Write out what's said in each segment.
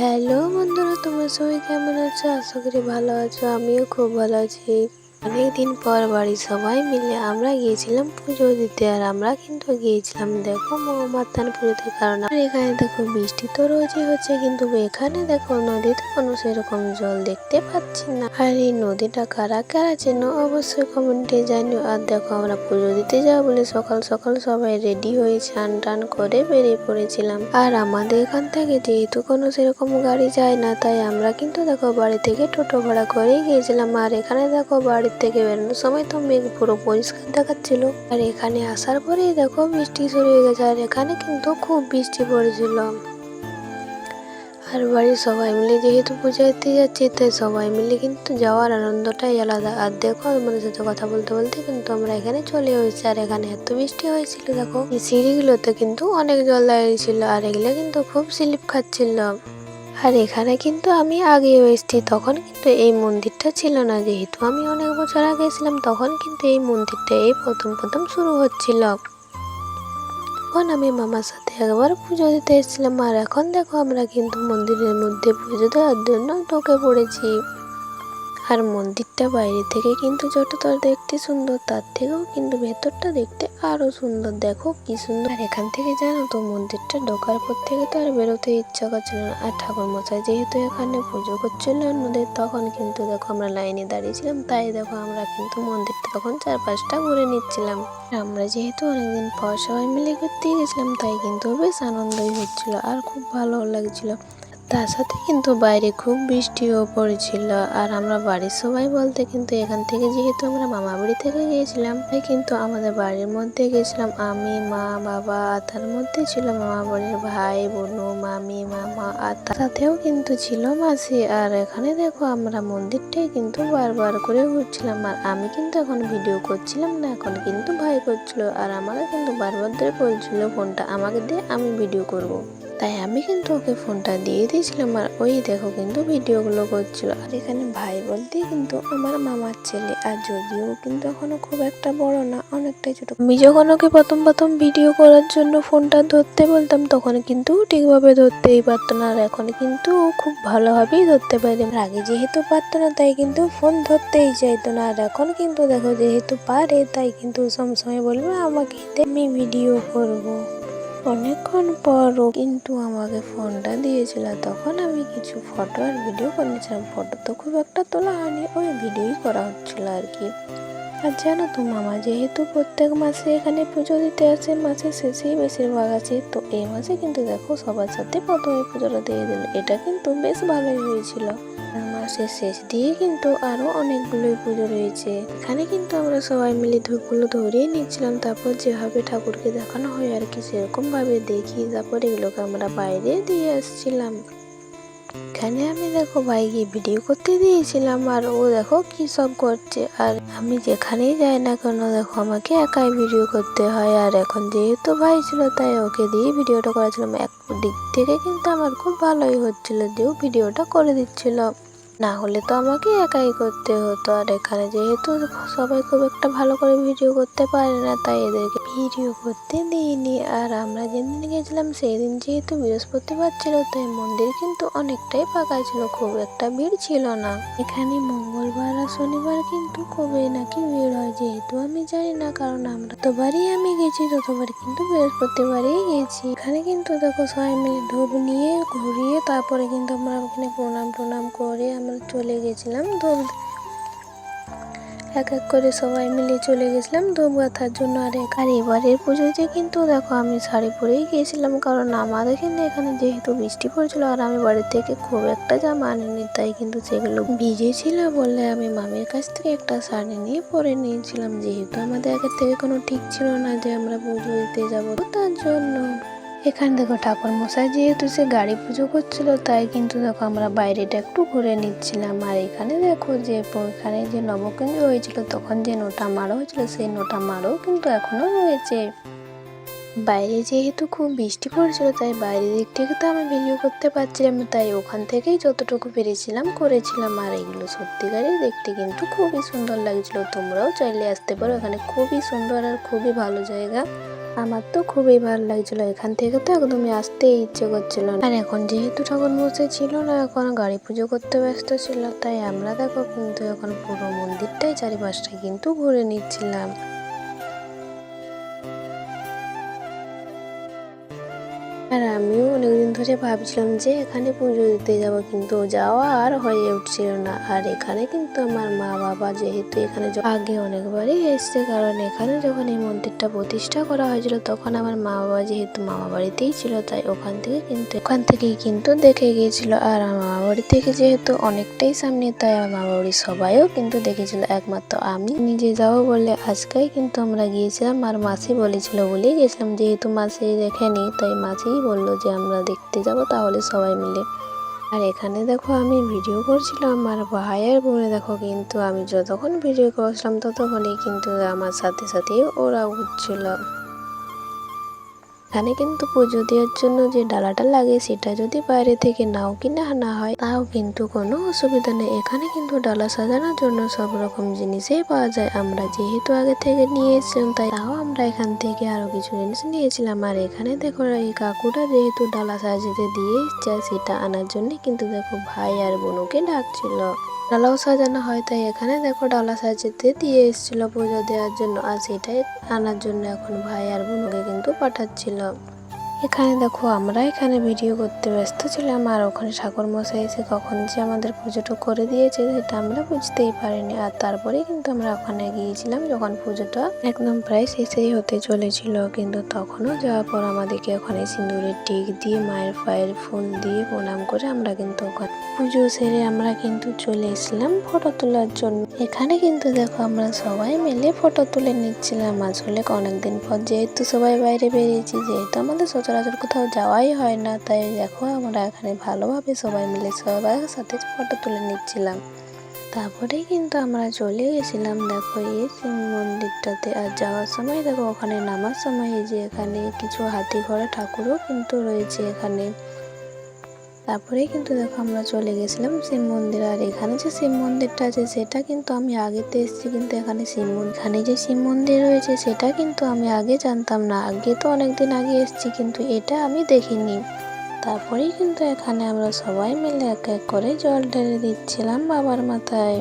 Hello বন্ধুরা, তোমরা সবাই কেমন আছো? আশা করি ভালো আছো। আমিও খুব ভালো আছি। অনেকদিন পর বাড়ির সবাই মিলে আমরা গিয়েছিলাম পুজো দিতে। আর আমরা কিন্তু গিয়েছিলাম দেখো মহামাতান পুজোতে, কারণ এখানে দেখো বৃষ্টি তো রোজই হচ্ছে, কিন্তু এখানে দেখো নদীতে কোনো সেরকম জল দেখতে পাচ্ছি না। আর এই নদীটা কারা কারা চেন অবশ্যই কমেন্টে জানিও। আর দেখো আমরা পুজো দিতে যাবো বলে সকাল সকাল সবাই রেডি হয়ে স্নান টান করে বেরিয়ে পড়েছিলাম। আর আমাদের এখান থেকে যেহেতু কোনো সেরকম গাড়ি যায় না, তাই আমরা কিন্তু দেখো বাড়ি থেকে টোটো ভাড়া করেই গিয়েছিলাম। আর এখানে দেখো বাড়ি থেকে বেরোনোর সময় তো মেঘ পুরো পরিষ্কার দেখাচ্ছিল, আর এখানে আসার পরেই দেখো বৃষ্টি শুরু হয়ে গেছে। আর এখানে কিন্তু খুব বৃষ্টি পড়েছিল। আর বাড়ির সবাই মিলে যেহেতু পুজো দিতে যাচ্ছি, তাই সবাই মিলে কিন্তু যাওয়ার আনন্দটাই আলাদা। আর দেখো আমাদের সাথে কথা বলতে বলতে কিন্তু আমরা এখানে চলে এসেছি। আর এখানে এত বৃষ্টি হয়েছিল, দেখো এই সিঁড়িগুলোতে কিন্তু অনেক জল দাঁড়িয়েছিল, আর এগুলো কিন্তু খুব স্লিপ খাচ্ছিল। আর এখানে কিন্তু আমি আগে এসেছি, তখন কিন্তু এই মন্দিরটা ছিল না। যেহেতু আমি অনেক বছর আগে এসেছিলাম, তখন কিন্তু এই মন্দিরটা এই প্রথম প্রথম শুরু হচ্ছিল। তখন আমি মামার সাথে একবার পুজো দিতে এসেছিলাম। আর এখন দেখো আমরা কিন্তু মন্দিরের মধ্যে পুজো দেওয়ার জন্য ঢুকে পড়েছি। আর মন্দিরটা বাইরে থেকে কিন্তু যতটা দেখতে সুন্দর, তার থেকেও কিন্তু ভেতরটা দেখতে আরো সুন্দর। দেখো কি সুন্দর। আর এখান থেকে জানো তো মন্দিরটা ঢোকার পর থেকে তো আর বেরোতে ইচ্ছা করছিল না। আর ঠাকুর মশাই যেহেতু এখানে পুজো করছিল অন্যদের, তখন কিন্তু দেখো আমরা লাইনে দাঁড়িয়েছিলাম। তাই দেখো আমরা কিন্তু মন্দিরটা তখন 4-5টা ঘুরে নিচ্ছিলাম। আমরা যেহেতু অনেকদিন পর সবাই মিলে ঘুরতে গেছিলাম, তাই কিন্তু বেশ আনন্দই হচ্ছিল আর খুব ভালো লাগছিল। তার সাথে কিন্তু বাইরে খুব বৃষ্টিও পড়েছিল। আর আমরা বাড়ির সবাই বলতে কিন্তু এখান থেকে যেহেতু আমরা মামা বাড়ি থেকে গিয়েছিলাম, তাই কিন্তু আমাদের বাড়ির মধ্যে গেছিলাম আমি, মা, বাবা। আর তার মধ্যে ছিল মামা বাড়ির ভাই, বোনু, মামি, মামা, আর তার সাথেও কিন্তু ছিল মাসি। আর এখানে দেখো আমরা মন্দিরটাই কিন্তু বারবার করে ঘুরছিলাম। আর আমি কিন্তু এখন ভিডিও করছিলাম না, এখন কিন্তু ভাই করছিল। আর আমাকে কিন্তু বারবার ধরে বলছিল ফোনটা আমাকে দিয়ে, আমি ভিডিও করব। তাই আমি কিন্তু ওকে ফোনটা দিয়ে দিয়েছিলাম। আর ওই দেখো কিন্তু ভিডিওগুলো করছিল। আর এখানে ভাই বলতে কিন্তু আমার মামার ছেলে। আর যদিও কিন্তু এখনো খুব একটা বড় না, অনেকটাই ছোট। আমি যখন ওকে প্রথম প্রথম ভিডিও করার জন্য ফোনটা ধরতে বলতাম, তখন কিন্তু ঠিকভাবে ধরতেই পারতো না। আর এখন কিন্তু ও খুব ভালোভাবেই ধরতে পারে। আগে যেহেতু পারতো না, তাই কিন্তু ফোন ধরতেই চাইতো না। আর এখন কিন্তু দেখো যেহেতু পারে, তাই কিন্তু সবসময় বলবে আমাকে আমি ভিডিও করব। অনেকক্ষণ পরও কিন্তু আমাকে ফোনটা দিয়েছিল, তখন আমি কিছু ফটো আর ভিডিও করে নিয়েছিলাম। ফটো তো খুব একটা তোলা হয়নি, ওই ভিডিওই করা হচ্ছিল আর কি। আর জানো তো মামা যেহেতু প্রত্যেক মাসে এখানে পুজো দিতে আসে, মাসের শেষেই বেশিরভাগ আছে, তো এই মাসে কিন্তু দেখো সবার সাথে প্রথমে পুজোটা দিয়ে দিল। এটা কিন্তু বেশ ভালোই হয়েছিল। মাসের শেষ দিয়ে কিন্তু আরো অনেকগুলোই পুজো রয়েছে। এখানে কিন্তু আমরা সবাই মিলে ধূপগুলো ধরিয়ে নিচ্ছিলাম, তারপর যেভাবে ঠাকুরকে দেখানো হয় আর কি সেরকম ভাবে দেখি, তারপর এগুলোকে আমরা বাইরে দিয়ে আসছিলাম। এখানে আমি দেখো ভাইকে ভিডিও করতে দিয়েছিলাম, আর ও দেখো কি সব করছে। আর আমি যেখানেই যাই না কেন দেখো আমাকে একাই ভিডিও করতে হয়। আর এখন যেহেতু ভাই ছিল, তাই ওকে দিয়ে ভিডিওটা করেছিলাম। এক দিক থেকে কিন্তু আমার খুব ভালোই হচ্ছিল যে ও ভিডিওটা করে দিচ্ছিল, না হলে তো আমাকে একাই করতে হতো। আর এখানে যেহেতু সবাই খুব একটা ভালো করে ভিডিও করতে পারে না, তাই এদেরকে ভিডিও করতে দিইনি। আর আমরা যেদিন গেছিলাম সেই দিন যেহেতু বৃহস্পতিবার ছিল, তাই মন্দির কিন্তু অনেকটাই ফাঁকা ছিল, খুব একটা ভিড় ছিল না। এখানে মঙ্গলবার আর শনিবার কিন্তু খুবই নাকি ভিড় হয়, যেহেতু আমি জানি না, কারণ আমরা যতবারই আমি গেছি ততবার কিন্তু বৃহস্পতিবারই গেছি। এখানে কিন্তু দেখো সবাই মিলে ধূপ নিয়ে ঘুরিয়ে তারপরে কিন্তু আমরা ওখানে প্রণাম টনাম করে আমরা চলে গেছিলাম ধূপ, এক এক করে সবাই মিলে চলে গেছিলাম ধূপ গাঁথার জন্য। আর এবারের পুজোতে কিন্তু দেখো আমি শাড়ি পরেই গিয়েছিলাম, কারণ আমাদের এখানে যেহেতু বৃষ্টি পড়ছিল, আর আমি বাড়ি থেকে খুব একটা জামা আনিনি, তাই কিন্তু সেগুলো ভিজে ছিল বলে আমি মামির কাছ থেকে একটা শাড়ি নিয়ে পরে নিয়েছিলাম। যেহেতু আমাদের আগের থেকে কোনো ঠিক ছিল না যে আমরা পুজো দিতে যাবো, তার জন্য। এখানে দেখো ঠাকুর মশাই যেহেতু সে গাড়ি পুজো করছিল, তাই কিন্তু দেখো আমরা বাইরেটা একটু ঘুরে নিচ্ছিলাম। আর এখানে দেখো যে এখানে যে নবকুঞ্জ হয়েছিল, তখন যে নোটা মারো হয়েছিল, সেই নোটা মারও কিন্তু এখনো রয়েছে। বাইরে যেহেতু খুব বৃষ্টি পড়ছিল, তাই বাইরের দিক থেকে তো আমি ভিডিও করতে পারছিলাম, তাই ওখান থেকেই যতটুকু পেরেছিলাম করেছিলাম। আর এগুলো সত্যিকারই দেখতে কিন্তু খুবই সুন্দর লাগছিল। তোমরাও চাইলে আসতে পারো, এখানে খুবই সুন্দর আর খুবই ভালো জায়গা। আমার তো খুবই ভালো লাগছিল, এখান থেকে তো একদমই আসতে ইচ্ছে করছিল না। আর এখন যেহেতু ঠাকুর মশাই ছিল না, এখন গাড়ি পুজো করতে ব্যস্ত ছিল, তাই আমরা দেখো কিন্তু এখন পুরো মন্দিরটাই চারিপাশটা কিন্তু ঘুরে নিচ্ছিলাম। আর আমিও অনেকদিন ধরে ভাবছিলাম যে এখানে পুজো দিতে যাব, কিন্তু যাওয়া আর হয়ে উঠছিল না। আর এখানে কিন্তু আমার মা বাবা যেহেতু এখানে আগে অনেকবারই এসছে, কারণ এখানে যখন এই মন্দিরটা প্রতিষ্ঠা করা হয়েছিল তখন আমার মা বাবা যেহেতু মামা বাড়িতেই ছিল, তাই ওখান থেকেই কিন্তু দেখে গিয়েছিল। আর আমার মামা বাড়ি থেকে যেহেতু অনেকটাই সামনে, তাই আমার মামা বাড়ির সবাইও কিন্তু দেখেছিল, একমাত্র আমি নিজে যাবো বলে আজকেই কিন্তু আমরা গিয়েছিলাম। আর মাসি বলেছিল বলেই গেছিলাম, যেহেতু মাসি দেখেনি তাই মাসি বললো যে আমরা দেখতে যাব তাহলে সবাই মিলে। আর এখানে দেখো আমি ভিডিও করছিলাম, আর ভাইয়ের বোনে দেখো কিন্তু আমি যতক্ষণ ভিডিও করছিলাম ততক্ষণই কিন্তু আমার সাথে সাথেই ওরা উঠছিল। এখানে কিন্তু পুজো দেওয়ার জন্য যে ডালাটা লাগে সেটা যদি বাইরে থেকে নাও কিনা না হয় তাও কিন্তু কোনো অসুবিধা নেই। এখানে কিন্তু ডালা সাজানোর জন্য সব রকম জিনিসই পাওয়া যায়। আমরা যেহেতু আগে থেকে নিয়ে এসেছিলাম তাই তাও আমরা এখান থেকে আরো কিছু জিনিস নিয়েছিলাম। আর এখানে দেখো এই কাকুটা যেহেতু ডালা সাজাতে দিয়ে এসছে সেটা আনার জন্য কিন্তু দেখো ভাই আর বোনকে ডাকছিল। ডালাও সাজানো হয়, তাই এখানে দেখো ডালা সাজাতে দিয়ে এসেছিল পুজো দেওয়ার জন্য, আর সেটাই আনার জন্য এখন ভাই আর বোনকে কিন্তু পাঠাচ্ছিল। এখানে দেখো আমরা এখানে ভিডিও করতে ব্যস্ত ছিলাম, আর ওখানে ঠাকুর মশাই এসে কখন যে আমাদের পুজোটা করে দিয়েছে সেটা আমরা বুঝতেই পারিনি। আর তারপরে কিন্তু আমরা ওখানে গিয়েছিলাম যখন পুজোটা একদম প্রায় শেষেই হতে চলেছিল, কিন্তু তখনও যাওয়ার পর আমাদেরকে ওখানে সিঁদুরের টিক দিয়ে মায়ের পায়ের ফুল দিয়ে প্রণাম করে আমরা কিন্তু ওখানে পুজো সেরে আমরা কিন্তু চলে এসেছিলাম ফটো তোলার জন্য। এখানে কিন্তু দেখো আমরা সবাই মিলে ফটো তুলে নিচ্ছিলাম। আসলে অনেকদিন পর যেহেতু সবাই বাইরে বেরিয়েছি, যেহেতু আমাদের সচরাচর কোথাও যাওয়াই হয় না, তাই দেখো আমরা এখানে ভালোভাবে সবাই মিলে সবার সাথে ফটো তুলে নিচ্ছিলাম। তারপরেই কিন্তু আমরা চলে গেছিলাম দেখো এই শিব মন্দিরটাতে। আর যাওয়ার সময় দেখো ওখানে নামার সময় যে এখানে কিছু হাতি ঘোড়া ঠাকুরও কিন্তু রয়েছে এখানে। তারপরে কিন্তু দেখো আমরা চলে গেছিলাম শিব মন্দির। আর এখানে যে শিব মন্দিরটা আছে সেটা কিন্তু আমি আগেতে এসেছি, কিন্তু এখানে এখানে যে শিব মন্দির রয়েছে সেটা কিন্তু আমি আগে জানতাম না। আগে তো অনেকদিন আগে এসেছি, কিন্তু এটা আমি দেখিনি। তারপরেই কিন্তু এখানে আমরা সবাই মিলে এক এক করে জল ঢেলে দিচ্ছিলাম বাবার মাথায়।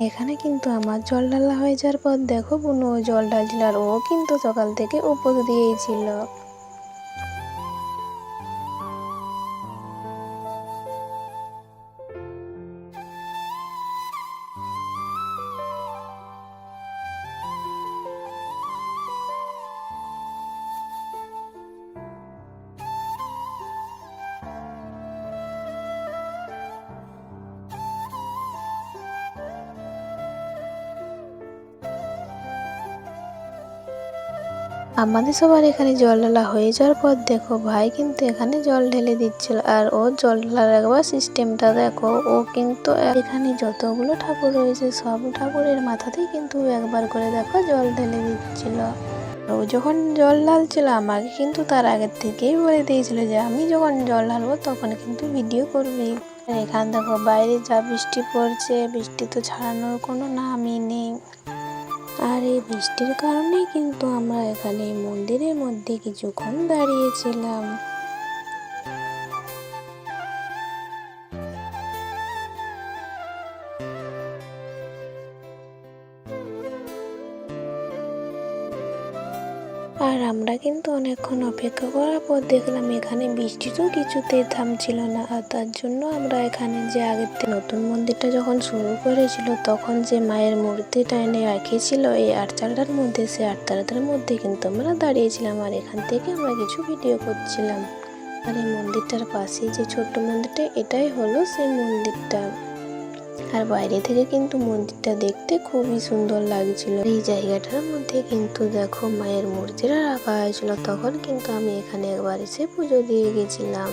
এখানে কিন্তু আমার জল ঢালা হয়ে যাওয়ার পর দেখো বোনও জল ঢালছিল, আর ও কিন্তু সকাল থেকে উপোস দিয়েই ছিল। আমাদের সবার এখানে জল ঢালা হয়ে যাওয়ার পর দেখো ভাই কিন্তু এখানে জল ঢেলে দিচ্ছিল। আর ও জল ঢালার একবার সিস্টেমটা দেখো, ও কিন্তু এখানে যতগুলো ঠাকুর রয়েছে সব ঠাকুরের মাথাতেই কিন্তু একবার করে দেখো জল ঢেলে দিচ্ছিল। ও যখন জল ঢালছিল আমাকে কিন্তু তার আগের থেকেই বলে দিয়েছিল যে আমি যখন জল ঢালবো তখন কিন্তু ভিডিও করবি। আর এখানে দেখো বাইরে যা বৃষ্টি পড়ছে, বৃষ্টি তো ছাড়ানোর কোনো নামই নেই। আর এই বৃষ্টির কারণেই কিন্তু আমরা এখানে মন্দিরের মধ্যে কিছুক্ষণ দাঁড়িয়েছিলাম। আর আমরা কিন্তু অনেকক্ষণ অপেক্ষা করার পর দেখলাম এখানে বৃষ্টি তো কিছুতেই থামছিল না। আর তার জন্য আমরা এখানে যে আগের নতুন মন্দিরটা যখন শুরু করেছিল তখন যে মায়ের মূর্তিটা এনে রেখেছিল এই আটচালাটার মধ্যে, সেই আটচালাটার মধ্যে কিন্তু আমরা দাঁড়িয়েছিলাম আর এখান থেকে আমরা কিছু ভিডিও করছিলাম। আর এই মন্দিরটার পাশে যে ছোট্ট মন্দিরটা, এটাই হলো সেই মন্দিরটা। আর বাইরে থেকে কিন্তু মন্দিরটা দেখতে খুবই সুন্দর লাগছিল। এই জায়গাটার মধ্যে কিন্তু দেখো মায়ের মূর্তিটা রাখা হয়েছিল, তখন কিন্তু আমি এখানে একবার এসে পুজো দিয়ে গেছিলাম।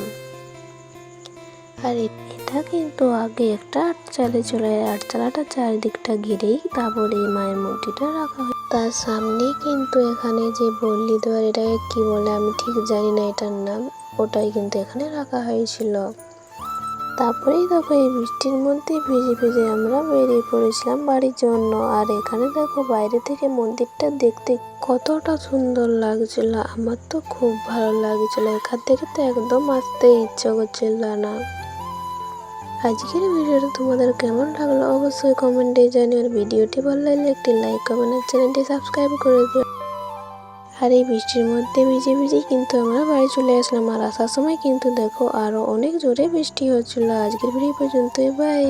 আর এটা কিন্তু আগে একটা আটচালা ছিল, আটচালাটা চারিদিকটা ঘিরেই তারপরে এই মায়ের মূর্তিটা রাখা হয়। তার সামনে কিন্তু এখানে যে বল্লি দেওয়ার, এটাকে কি বলে আমি ঠিক জানি না এটার নাম, ওটাই কিন্তু এখানে রাখা হয়েছিল। তারপরেই দেখো এই বৃষ্টির মধ্যে ভিজে ভিজে আমরা বেরিয়ে পড়েছিলাম বাড়ির জন্য। আর এখানে দেখো বাইরে থেকে মন্দিরটা দেখতে কতটা সুন্দর লাগছিল, আমার তো খুব ভালো লাগছিল। এখান থেকে তো একদম আসতে ইচ্ছা করছিল না। আজকের ভিডিওটা তোমাদের কেমন লাগলো অবশ্যই কমেন্টে জানিও। আর ভিডিওটি ভালো লাগলে একটি লাইক করবেন আর চ্যানেলটি সাবস্ক্রাইব করে দিও। আর এই বৃষ্টির মধ্যে ভিজে ভিজে কিন্তু আমরা বাড়ি চলে আসলাম। আর আসার সময় কিন্তু দেখো আরো অনেক জোরে বৃষ্টি হচ্ছিল। আজকের ভিডিও পর্যন্তই, বাই।